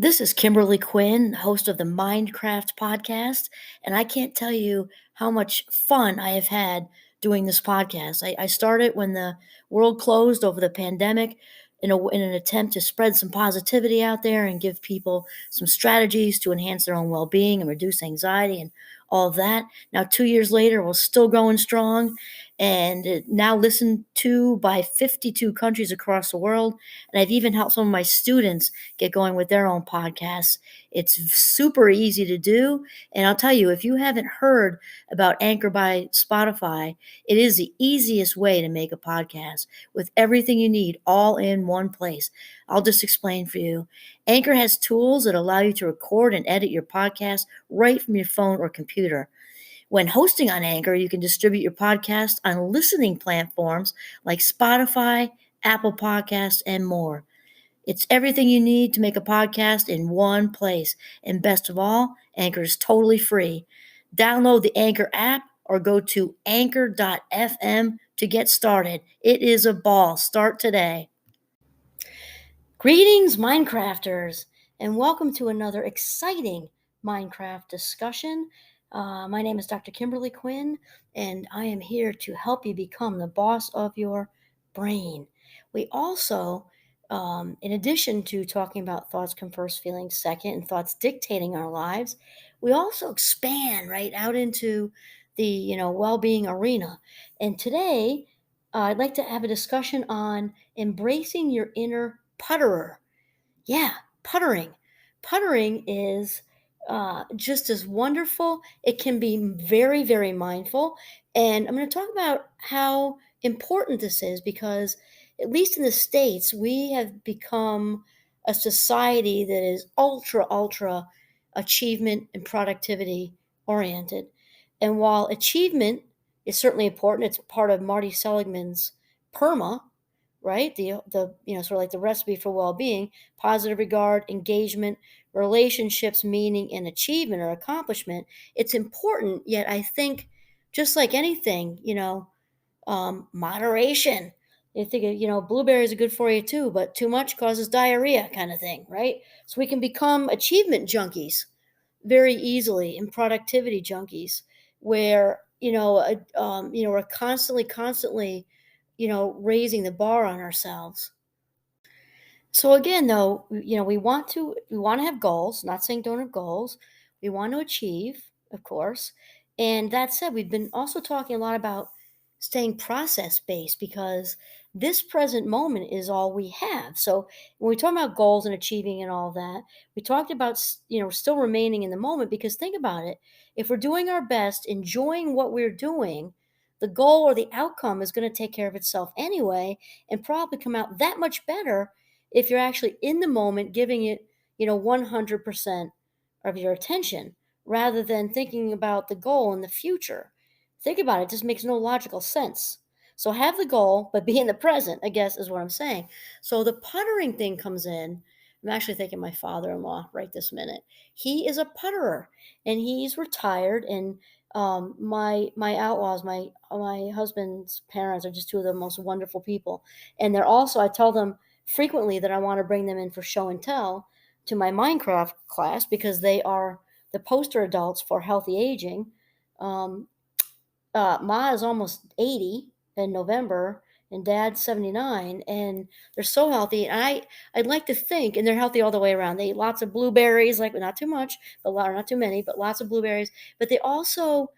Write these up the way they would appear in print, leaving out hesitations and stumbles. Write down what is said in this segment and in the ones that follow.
This is Kimberly Quinn, host of the Mindcraft podcast, and I can't tell you how much fun I have had doing this podcast. I started when the world closed over the pandemic in an attempt to spread some positivity out there and give people some strategies to enhance their own well being and reduce anxiety and all of that. Now, 2 years later, we're still going strong and now listened to by 52 countries across the world. And I've even helped some of my students get going with their own podcasts. It's super easy to do. And I'll tell you, if you haven't heard about Anchor by Spotify, it is the easiest way to make a podcast with everything you need all in one place. I'll just explain for you. Anchor has tools that allow you to record and edit your podcast right from your phone or computer. When hosting on Anchor, you can distribute your podcast on listening platforms like Spotify, Apple Podcasts, and more. It's everything you need to make a podcast in one place. And best of all, Anchor is totally free. Download the Anchor app or go to anchor.fm to get started. It is a ball. Start today. Greetings, Minecrafters, and welcome to another exciting Minecraft discussion. My name is Dr. Kimberly Quinn, and I am here to help you become the boss of your brain. We also, in addition to talking about thoughts come first, feelings second, and thoughts dictating our lives, we also expand right out into the well-being arena. And today, I'd like to have a discussion on embracing your inner putterer. Yeah, puttering. Puttering is just as wonderful. It can be very, very mindful. And I'm going to talk about how important this is because, at least in the States, we have become a society that is ultra achievement and productivity oriented. And while achievement is certainly important, it's part of Marty Seligman's PERMA, right? The sort of like the recipe for well-being: positive regard, engagement, relationships, meaning, and achievement or accomplishment. It's important, yet I think, just like anything, moderation. You think, blueberries are good for you too, but too much causes diarrhea, kind of thing, right? So we can become achievement junkies very easily, and productivity junkies, where we're constantly raising the bar on ourselves. So again, though, we want to have goals. Not saying don't have goals. We want to achieve, of course. And that said, we've been also talking a lot about staying process based because this present moment is all we have. So when we talk about goals and achieving and all that, we talked about still remaining in the moment, because think about it: if we're doing our best, enjoying what we're doing, the goal or the outcome is going to take care of itself anyway, and probably come out that much better if you're actually in the moment, giving it, 100% of your attention, rather than thinking about the goal in the future. Think about it, it just makes no logical sense. So have the goal, but be in the present, I guess is what I'm saying. So the puttering thing comes in. I'm actually thinking my father-in-law right this minute. He is a putterer, and he's retired. And my outlaws, my husband's parents, are just two of the most wonderful people. And they're also, I tell them frequently that I want to bring them in for show and tell to my Minecraft class, because they are the poster adults for healthy aging. Um, Ma is almost 80 in November, and Dad's 79, and they're so healthy. And I'd like to think, and they're healthy all the way around. They eat lots of blueberries, like not too much, but not too many, but lots of blueberries. But they also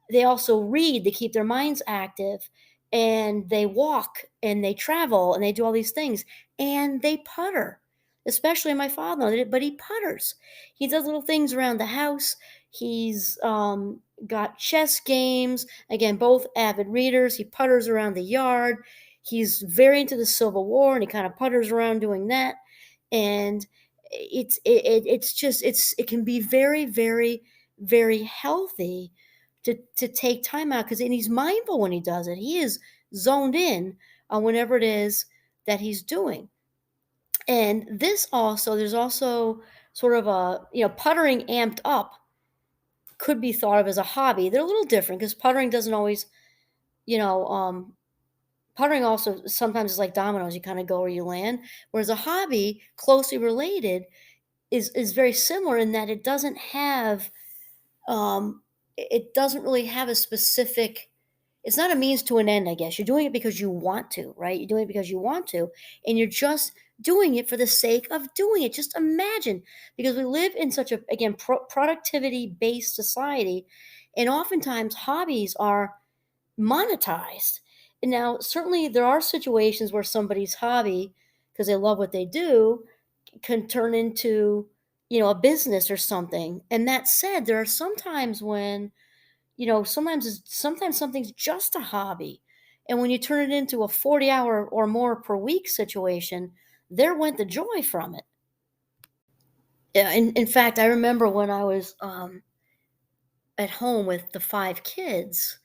read, they keep their minds active, and they walk and they travel and they do all these things, and they putter. Especially my father, but he putters. He does little things around the house. He's got chess games. Again, both avid readers. He putters around the yard. He's very into the Civil War, and he kind of putters around doing that. And it can be very, very, very healthy to take time out, because he's mindful when he does it. He is zoned in on whatever it is that he's doing. And there's also sort of puttering amped up could be thought of as a hobby. They're a little different, because puttering doesn't always, you know, puttering also sometimes is like dominoes. You kind of go where you land. Whereas a hobby, closely related, is very similar in that um it doesn't really have a specific, it's not a means to an end, I guess. You're doing it because you want to, right? You're doing it because you want to, and you're just doing it for the sake of doing it. Just imagine, because we live in such a, again, productivity based society, and oftentimes hobbies are monetized. And now, certainly, there are situations where somebody's hobby, because they love what they do, can turn into, a business or something. And that said, there are some times when, sometimes something's just a hobby. And when you turn it into a 40-hour or more per week situation, there went the joy from it. Yeah, in fact, I remember when I was at home with the 5 kids.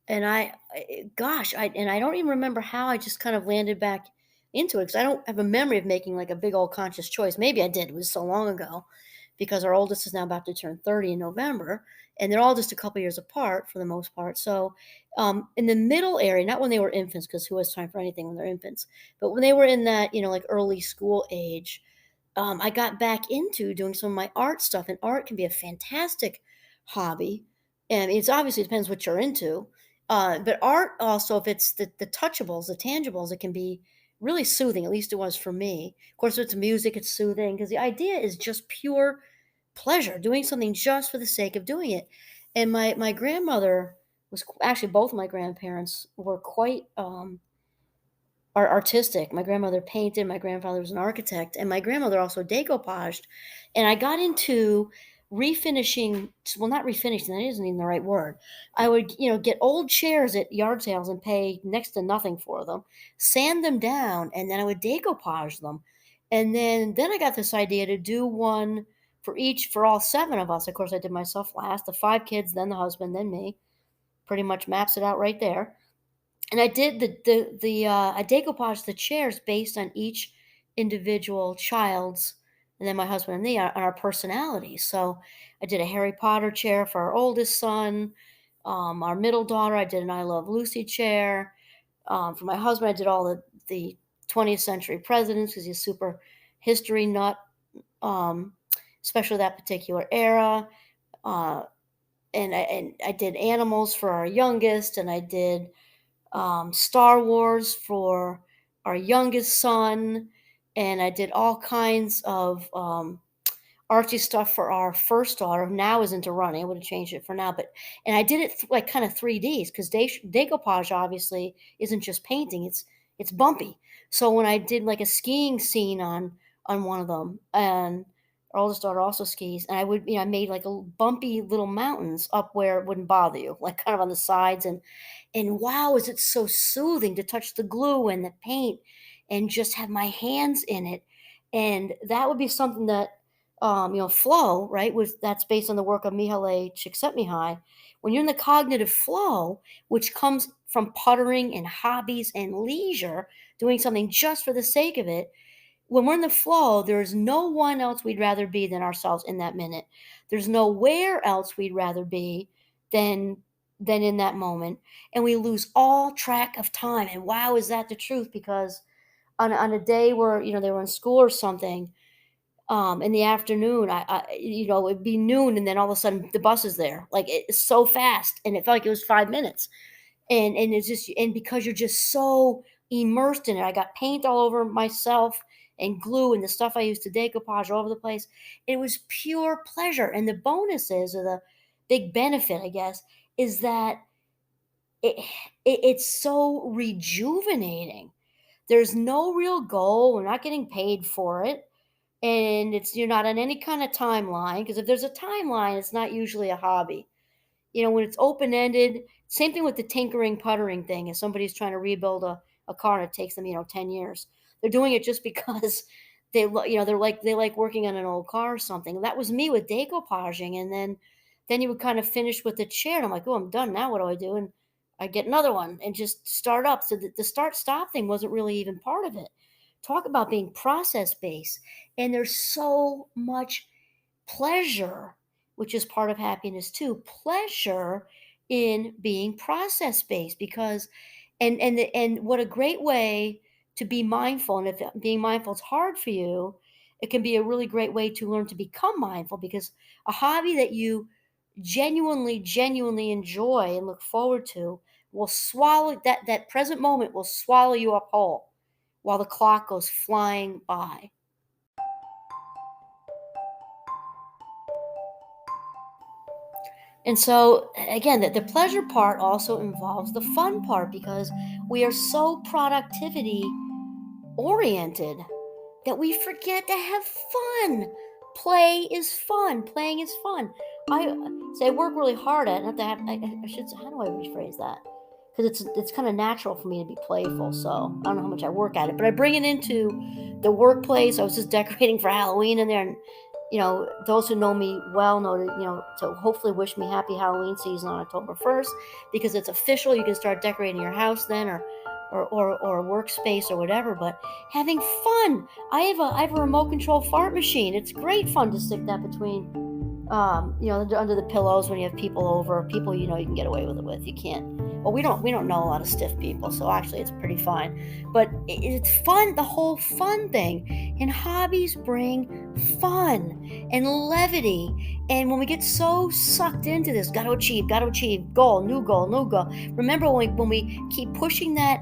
And I don't even remember how I just kind of landed back into it, because I don't have a memory of making like a big old conscious choice. Maybe I did. It was so long ago, because our oldest is now about to turn 30 in November, and they're all just a couple years apart for the most part. So, in the middle area, not when they were infants, because who has time for anything when they're infants, but when they were in that, like early school age, I got back into doing some of my art stuff, and art can be a fantastic hobby. And it's obviously depends what you're into. But art also, if it's the touchables, the tangibles, it can be really soothing. At least it was for me. Of course, if it's music, it's soothing, because the idea is just pure pleasure, doing something just for the sake of doing it. And my grandmother was actually, both of my grandparents were quite are artistic. My grandmother painted, my grandfather was an architect, and my grandmother also decoupaged. And I got into refinishing, well, not refinishing, that isn't even the right word. I would, get old chairs at yard sales and pay next to nothing for them, sand them down, and then I would decoupage them. And then I got this idea to do one for all 7 of us. Of course, I did myself last, the 5 kids, then the husband, then me. Pretty much maps it out right there. And I did I decoupaged the chairs based on each individual child's, and then my husband and me, on our personalities. So I did a Harry Potter chair for our oldest son. Our middle daughter, I did an I Love Lucy chair. For my husband, I did all the 20th century presidents, because he's super history nut, um, especially that particular era. Uh, and I did animals for our youngest, and I did Star Wars for our youngest son, and I did all kinds of artsy stuff for our first daughter, who now is into running. I would have changed it for now, but and I did it like kind of 3Ds, because decoupage obviously isn't just painting; it's bumpy. So when I did like a skiing scene on one of them, and our oldest daughter also skis, and I made like a bumpy little mountains up where it wouldn't bother you, like kind of on the sides, and wow, is it so soothing to touch the glue and the paint and just have my hands in it. And that would be something that, flow, right? That's based on the work of Mihaly Csikszentmihalyi. When you're in the cognitive flow, which comes from puttering and hobbies and leisure, doing something just for the sake of it, when we're in the flow, there's no one else we'd rather be than ourselves in that minute. There's nowhere else we'd rather be than in that moment. And we lose all track of time. And wow, is that the truth? Because on a day where, they were in school or something, in the afternoon, it'd be noon, and then all of a sudden the bus is there. Like, it's so fast. And it felt like it was 5 minutes. And it's just, and because you're just so immersed in it, I got paint all over myself, and glue, and the stuff I used to decoupage all over the place. It was pure pleasure. And the bonuses, or the big benefit, I guess, is that it, it's so rejuvenating. There's no real goal. We're not getting paid for it. And you're not on any kind of timeline, because if there's a timeline, it's not usually a hobby. When it's open ended, same thing with the tinkering puttering thing. If somebody's trying to rebuild a car and it takes them, 10 years, they're doing it just because they like working on an old car or something. That was me with decoupaging. And then you would kind of finish with the chair. And I'm like, oh, I'm done. Now what do I do? And I get another one and just start up. So the start stop thing wasn't really even part of it. Talk about being process based. And there's so much pleasure, which is part of happiness too, pleasure in being process based, because and what a great way to be mindful. And if being mindful is hard for you, it can be a really great way to learn to become mindful, because a hobby that you genuinely enjoy and look forward to will swallow that present moment will swallow you up whole while the clock goes flying by. And so, again, the pleasure part also involves the fun part, because we are so productivity oriented that we forget to have fun. Play is fun. Playing is fun. I say I work really hard at it. Not to have, I should say, how do I rephrase that? Because it's kind of natural for me to be playful. So I don't know how much I work at it, but I bring it into the workplace. I was just decorating for Halloween in there, and those who know me well know to to hopefully wish me happy Halloween season on October 1st, because it's official. You can start decorating your house then, or a workspace or whatever. But having fun. I have a remote control fart machine. It's great fun to stick that between under the pillows when you have people over. People you can get away with it with. You can't. Well, we don't know a lot of stiff people, so actually it's pretty fine. But it's fun, the whole fun thing. And hobbies bring fun and levity. And when we get so sucked into this, got to achieve, goal, new goal, new goal. Remember when we keep pushing that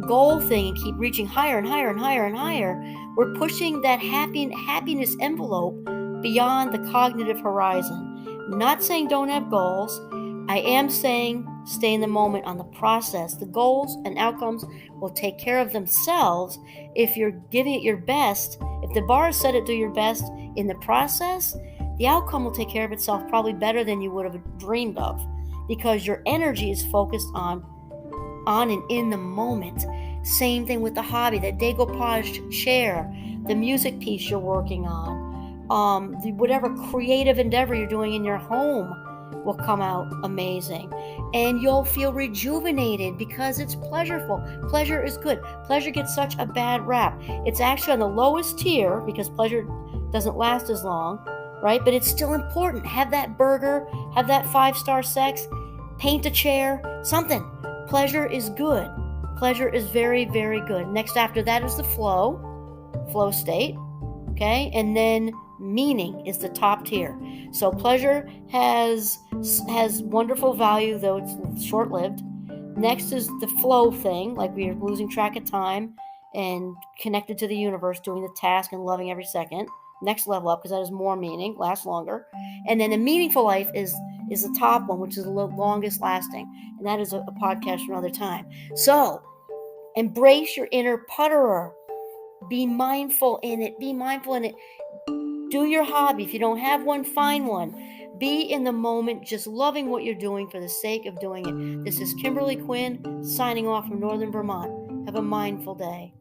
goal thing and keep reaching higher and higher and higher and higher, we're pushing that happiness envelope beyond the cognitive horizon. I'm not saying don't have goals. I am saying stay in the moment on the process. The goals and outcomes will take care of themselves if you're giving it your best. If the bar is set at do your best in the process, the outcome will take care of itself probably better than you would have dreamed of, because your energy is focused on and in the moment. Same thing with the hobby, that decoupage chair, the music piece you're working on, whatever creative endeavor you're doing in your home will come out amazing. And you'll feel rejuvenated because it's pleasureful. Pleasure is good. Pleasure gets such a bad rap. It's actually on the lowest tier because pleasure doesn't last as long, right? But it's still important. Have that burger, have that 5-star sex, paint a chair, something. Pleasure is good. Pleasure is very, very good. Next after that is the flow state, okay? And then meaning is the top tier. So pleasure has wonderful value, though it's short-lived. Next is the flow thing, like we are losing track of time and connected to the universe, doing the task and loving every second. Next level up, because that has more meaning, lasts longer. And then the meaningful life is the top one, which is the longest lasting. And that is a podcast for another time. So embrace your inner putterer. Be mindful in it. Do your hobby. If you don't have one, find one. Be in the moment, just loving what you're doing for the sake of doing it. This is Kimberly Quinn signing off from Northern Vermont. Have a mindful day.